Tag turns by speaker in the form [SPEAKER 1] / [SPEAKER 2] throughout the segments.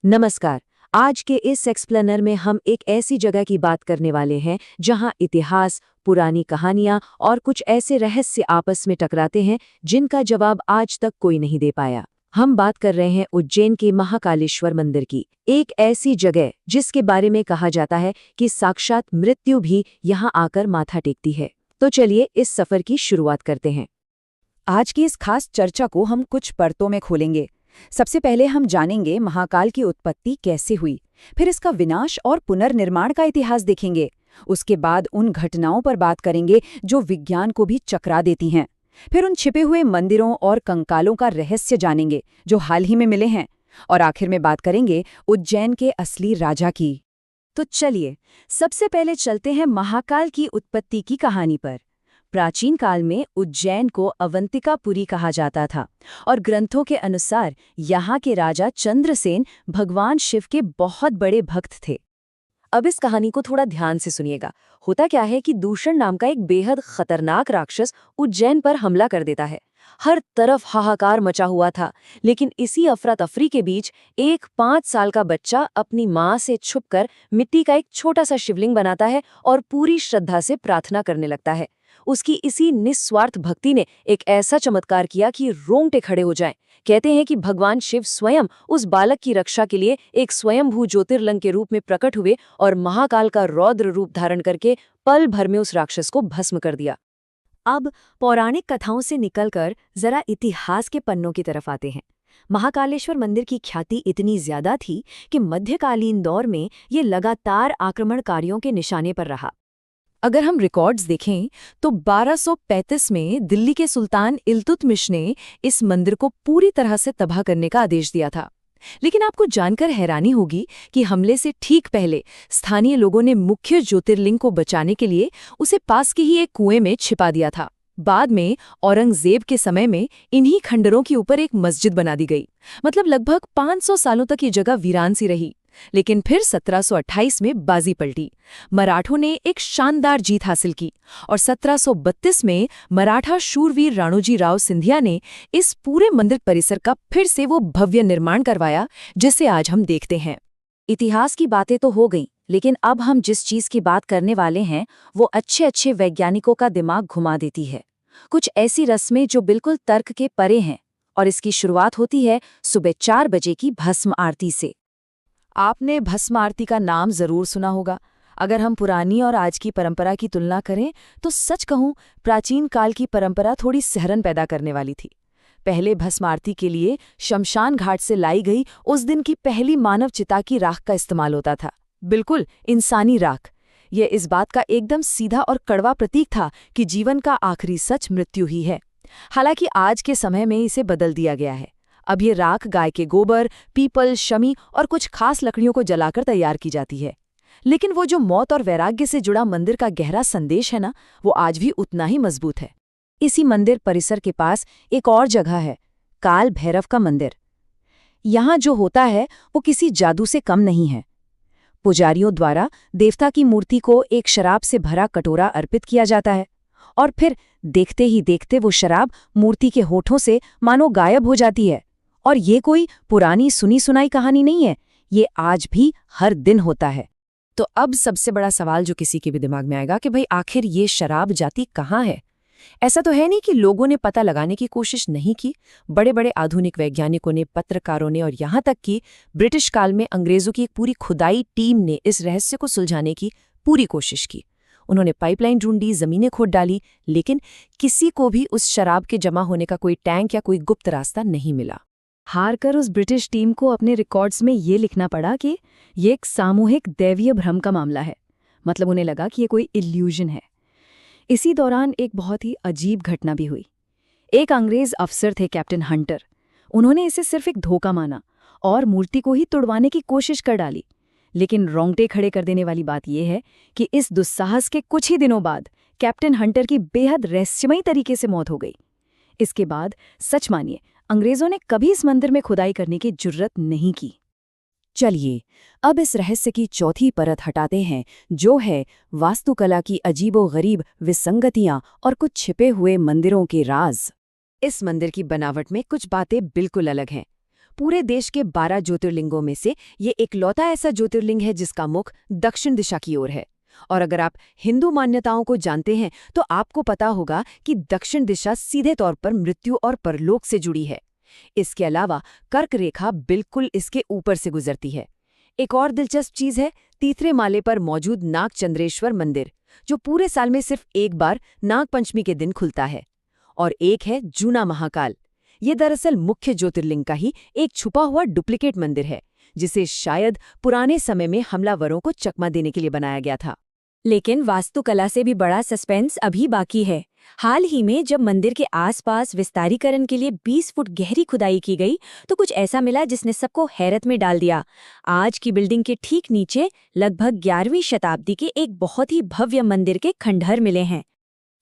[SPEAKER 1] नमस्कार। आज के इस एक्सप्लेनर में हम एक ऐसी जगह की बात करने वाले हैं जहां इतिहास, पुरानी कहानियां और कुछ ऐसे रहस्य आपस में टकराते हैं जिनका जवाब आज तक कोई नहीं दे पाया। हम बात कर रहे हैं उज्जैन के महाकालेश्वर मंदिर की, एक ऐसी जगह जिसके बारे में कहा जाता है कि साक्षात मृत्यु भी यहां आकर माथा टेकती है। तो चलिए इस सफर की शुरुआत करते हैं।
[SPEAKER 2] आज की इस खास चर्चा को हम कुछ परतों में खोलेंगे। सबसे पहले हम जानेंगे महाकाल की उत्पत्ति कैसे हुई, फिर इसका विनाश और पुनर्निर्माण का इतिहास देखेंगे। उसके बाद उन घटनाओं पर बात करेंगे जो विज्ञान को भी चकरा देती हैं। फिर उन छिपे हुए मंदिरों और कंकालों का रहस्य जानेंगे जो हाल ही में मिले हैं। और आखिर में बात करेंगे उज्जैन के असली राजा की।
[SPEAKER 1] तो चलिए सबसे पहले चलते हैं महाकाल की उत्पत्ति की कहानी पर। प्राचीन काल में उज्जैन को अवंतिकापुरी कहा जाता था और ग्रंथों के अनुसार यहाँ के राजा चंद्रसेन भगवान शिव के बहुत बड़े भक्त थे। अब इस कहानी को थोड़ा ध्यान से सुनिएगा। होता क्या है कि दूषण नाम का एक बेहद खतरनाक राक्षस उज्जैन पर हमला कर देता है। हर तरफ हाहाकार मचा हुआ था, लेकिन इसी अफरा तफरी के बीच एक 5 साल का बच्चा अपनी माँ से छुपकर मिट्टी का एक छोटा सा शिवलिंग बनाता है और पूरी श्रद्धा से प्रार्थना करने लगता है। उसकी इसी निस्वार्थ भक्ति ने एक ऐसा चमत्कार किया कि रोंगटे खड़े हो जाएं। कहते हैं कि भगवान शिव स्वयं उस बालक की रक्षा के लिए एक स्वयंभू ज्योतिर्लिंग के रूप में प्रकट हुए और महाकाल का रौद्र रूप धारण करके पल भर में उस राक्षस को भस्म कर दिया। अब पौराणिक कथाओं से निकलकर जरा इतिहास के पन्नों की तरफ आते हैं। महाकालेश्वर मंदिर की ख्याति इतनी ज्यादा थी कि मध्यकालीन दौर में ये लगातार आक्रमणकारियों के निशाने पर रहा। अगर हम रिकॉर्ड्स देखें तो 1235 में दिल्ली के सुल्तान इल्तुतमिश ने इस मंदिर को पूरी तरह से तबाह करने का आदेश दिया था। लेकिन आपको जानकर हैरानी होगी कि हमले से ठीक पहले स्थानीय लोगों ने मुख्य ज्योतिर्लिंग को बचाने के लिए उसे पास के ही एक कुएं में छिपा दिया था। बाद में औरंगजेब के समय में इन्हीं खंडरों के ऊपर एक मस्जिद बना दी गई। मतलब लगभग 500 सालों तक ये जगह वीरान सी रही। लेकिन फिर 1728 में बाजी पलटी। मराठों ने एक शानदार जीत हासिल की और 1732 में मराठा शूरवीर राणोजी राव सिंधिया ने इस पूरे मंदिर परिसर का फिर से वो भव्य निर्माण करवाया जिसे आज हम देखते हैं। इतिहास की बातें तो हो गई, लेकिन अब हम जिस चीज की बात करने वाले हैं वो अच्छे वैज्ञानिकों का दिमाग घुमा देती है। कुछ ऐसी रस्में जो बिल्कुल तर्क के परे हैं, और इसकी शुरुआत होती है सुबह 4 बजे की भस्म आरती से।
[SPEAKER 2] आपने भस्म आरती का नाम जरूर सुना होगा। अगर हम पुरानी और आज की परंपरा की तुलना करें तो सच कहूं, प्राचीन काल की परंपरा थोड़ी सिहरन पैदा करने वाली थी। पहले भस्म आरती के लिए शमशान घाट से लाई गई उस दिन की पहली मानव चिता की राख का इस्तेमाल होता था। बिल्कुल इंसानी राख। यह इस बात का एकदम सीधा और कड़वा प्रतीक था कि जीवन का आखिरी सच मृत्यु ही है। हालांकि आज के समय में इसे बदल दिया गया है। अब ये राख गाय के गोबर, पीपल, शमी और कुछ खास लकड़ियों को जलाकर तैयार की जाती है। लेकिन वो जो मौत और वैराग्य से जुड़ा मंदिर का गहरा संदेश है ना, वो आज भी उतना ही मजबूत है। इसी मंदिर परिसर के पास एक और जगह है, काल भैरव का मंदिर। यहाँ जो होता है वो किसी जादू से कम नहीं है। पुजारियों द्वारा देवता की मूर्ति को एक शराब से भरा कटोरा अर्पित किया जाता है और फिर देखते ही देखते वो शराब मूर्ति के होठों से मानो गायब हो जाती है। और ये कोई पुरानी सुनी सुनाई कहानी नहीं है, ये आज भी हर दिन होता है। तो अब सबसे बड़ा सवाल जो किसी के भी दिमाग में आएगा कि भाई आखिर ये शराब जाती कहाँ है? ऐसा तो है नहीं कि लोगों ने पता लगाने की कोशिश नहीं की। बड़े बड़े आधुनिक वैज्ञानिकों ने, पत्रकारों ने और यहाँ तक कि ब्रिटिश काल में अंग्रेजों की एक पूरी खुदाई टीम ने इस रहस्य को सुलझाने की पूरी कोशिश की। उन्होंने पाइपलाइन ढूंढी, जमीनें खोद डाली, लेकिन किसी को भी उस शराब के जमा होने का कोई टैंक या कोई गुप्त रास्ता नहीं मिला। हारकर उस ब्रिटिश टीम को अपने रिकॉर्ड्स में ये लिखना पड़ा कि ये एक सामूहिक दैवीय भ्रम का मामला है। मतलब उन्हें लगा कि ये कोई इल्यूजन है। इसी दौरान एक बहुत ही अजीब घटना भी हुई। एक अंग्रेज अफसर थे कैप्टन हंटर। उन्होंने इसे सिर्फ एक धोखा माना और मूर्ति को ही तुड़वाने की कोशिश कर डाली। लेकिन रोंगटे खड़े कर देने वाली बात यह है कि इस दुस्साहस के कुछ ही दिनों बाद कैप्टन हंटर की बेहद रहस्यमयी तरीके से मौत हो गई। इसके बाद सच मानिए, अंग्रेजों ने कभी इस मंदिर में खुदाई करने की जुर्रत नहीं की। चलिए अब इस रहस्य की चौथी परत हटाते हैं, जो है वास्तुकला की अजीबोगरीब विसंगतियां और कुछ छिपे हुए मंदिरों के राज। इस मंदिर की बनावट में कुछ बातें बिल्कुल अलग हैं। पूरे देश के 12 ज्योतिर्लिंगों में से ये इकलौता ऐसा ज्योतिर्लिंग है जिसका मुख दक्षिण दिशा की ओर है। और अगर आप हिंदू मान्यताओं को जानते हैं तो आपको पता होगा कि दक्षिण दिशा सीधे तौर पर मृत्यु और परलोक से जुड़ी है। इसके अलावा कर्क रेखा बिल्कुल इसके ऊपर से गुजरती है। एक और दिलचस्प चीज है तीसरे माले पर मौजूद नागचंद्रेश्वर मंदिर, जो पूरे साल में सिर्फ एक बार नाग पंचमी के दिन खुलता है। और एक है जूना महाकाल। ये दरअसल मुख्य ज्योतिर्लिंग का ही एक छुपा हुआ डुप्लीकेट मंदिर है, जिसे शायद पुराने समय में हमलावरों को चकमा देने के लिए बनाया गया था।
[SPEAKER 1] लेकिन वास्तुकला से भी बड़ा सस्पेंस अभी बाकी है। हाल ही में जब मंदिर के आसपास विस्तारीकरण के लिए 20 फुट गहरी खुदाई की गई तो कुछ ऐसा मिला जिसने सबको हैरत में डाल दिया। आज की बिल्डिंग के ठीक नीचे लगभग 11वीं शताब्दी के एक बहुत ही भव्य मंदिर के खंडहर मिले हैं।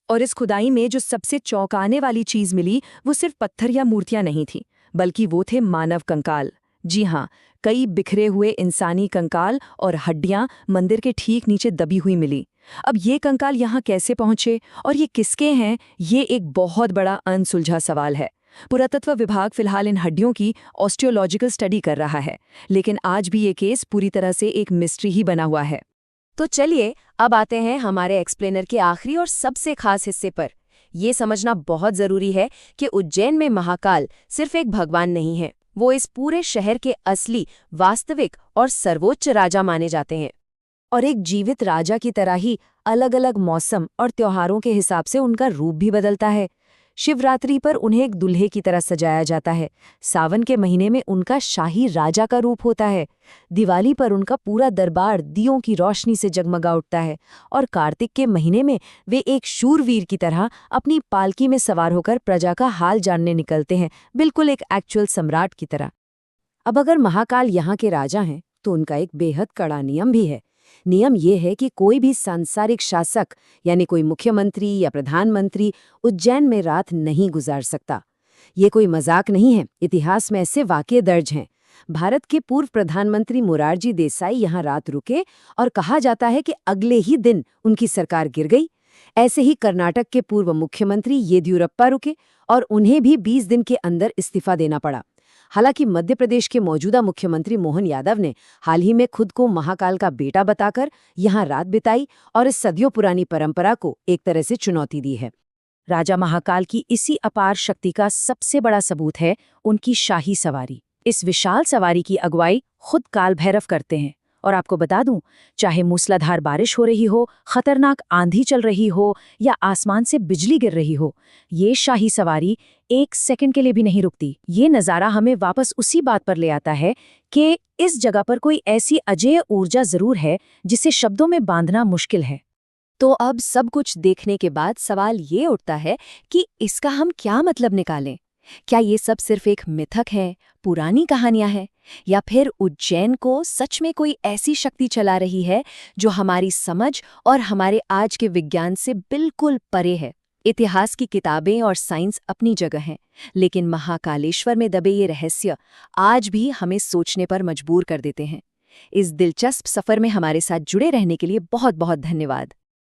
[SPEAKER 1] और इस खुदाई में जो सबसे चौंकाने वाली चीज मिली वो सिर्फ पत्थर या मूर्तियां नहीं थी, बल्कि वो थे मानव कंकाल। जी हाँ, कई बिखरे हुए इंसानी कंकाल और हड्डियां मंदिर के ठीक नीचे दबी हुई मिली। अब ये कंकाल यहाँ कैसे पहुंचे और ये किसके हैं, ये एक बहुत बड़ा अनसुलझा सवाल है। पुरातत्व विभाग फिलहाल इन हड्डियों की ऑस्टियोलॉजिकल स्टडी कर रहा है, लेकिन आज भी ये केस पूरी तरह से एक मिस्ट्री ही बना हुआ है।
[SPEAKER 2] तो चलिए अब आते हैं हमारे एक्सप्लेनर के आखिरी और सबसे खास हिस्से पर। ये समझना बहुत जरूरी है कि उज्जैन में महाकाल सिर्फ एक भगवान नहीं है, वो इस पूरे शहर के असली, वास्तविक और सर्वोच्च राजा माने जाते हैं। और एक जीवित राजा की तरह ही अलग अलग मौसम और त्योहारों के हिसाब से उनका रूप भी बदलता है। शिवरात्रि पर उन्हें एक दुल्हे की तरह सजाया जाता है, सावन के महीने में उनका शाही राजा का रूप होता है, दिवाली पर उनका पूरा दरबार दियों की रोशनी से जगमगा उठता है, और कार्तिक के महीने में वे एक शूरवीर की तरह अपनी पालकी में सवार होकर प्रजा का हाल जानने निकलते हैं, बिल्कुल एक एक्चुअल सम्राट की तरह। अब अगर महाकाल यहाँ के राजा हैं तो उनका एक बेहद कड़ा नियम भी है। नियम ये है कि कोई भी सांसारिक शासक यानी कोई मुख्यमंत्री या प्रधानमंत्री उज्जैन में रात नहीं गुजार सकता। ये कोई मजाक नहीं है, इतिहास में ऐसे वाकये दर्ज हैं। भारत के पूर्व प्रधानमंत्री मोरारजी देसाई यहाँ रात रुके और कहा जाता है कि अगले ही दिन उनकी सरकार गिर गई। ऐसे ही कर्नाटक के पूर्व मुख्यमंत्री येदियुरप्पा रुके और उन्हें भी 20 दिन के अंदर इस्तीफा देना पड़ा। हालांकि मध्य प्रदेश के मौजूदा मुख्यमंत्री मोहन यादव ने हाल ही में खुद को महाकाल का बेटा बताकर यहाँ रात बिताई और इस सदियों पुरानी परंपरा को एक तरह से चुनौती दी है।
[SPEAKER 1] राजा महाकाल की इसी अपार शक्ति का सबसे बड़ा सबूत है उनकी शाही सवारी। इस विशाल सवारी की अगुवाई खुद काल भैरव करते हैं। और आपको बता दूं, चाहे मूसलाधार बारिश हो रही हो, खतरनाक आंधी चल रही हो या आसमान से बिजली गिर रही हो, ये शाही सवारी एक सेकंड के लिए भी नहीं रुकती। ये नज़ारा हमें वापस उसी बात पर ले आता है कि इस जगह पर कोई ऐसी अजेय ऊर्जा जरूर है जिसे शब्दों में बांधना मुश्किल है।
[SPEAKER 2] तो अब सब कुछ देखने के बाद सवाल ये उठता है कि इसका हम क्या मतलब निकालें? क्या ये सब सिर्फ एक मिथक है, पुरानी कहानियां हैं, या फिर उज्जैन को सच में कोई ऐसी शक्ति चला रही है जो हमारी समझ और हमारे आज के विज्ञान से बिल्कुल परे है? इतिहास की किताबें और साइंस अपनी जगह हैं, लेकिन महाकालेश्वर में दबे ये रहस्य आज भी हमें सोचने पर मजबूर कर देते हैं। इस दिलचस्प सफर में हमारे साथ जुड़े रहने के लिए बहुत बहुत धन्यवाद।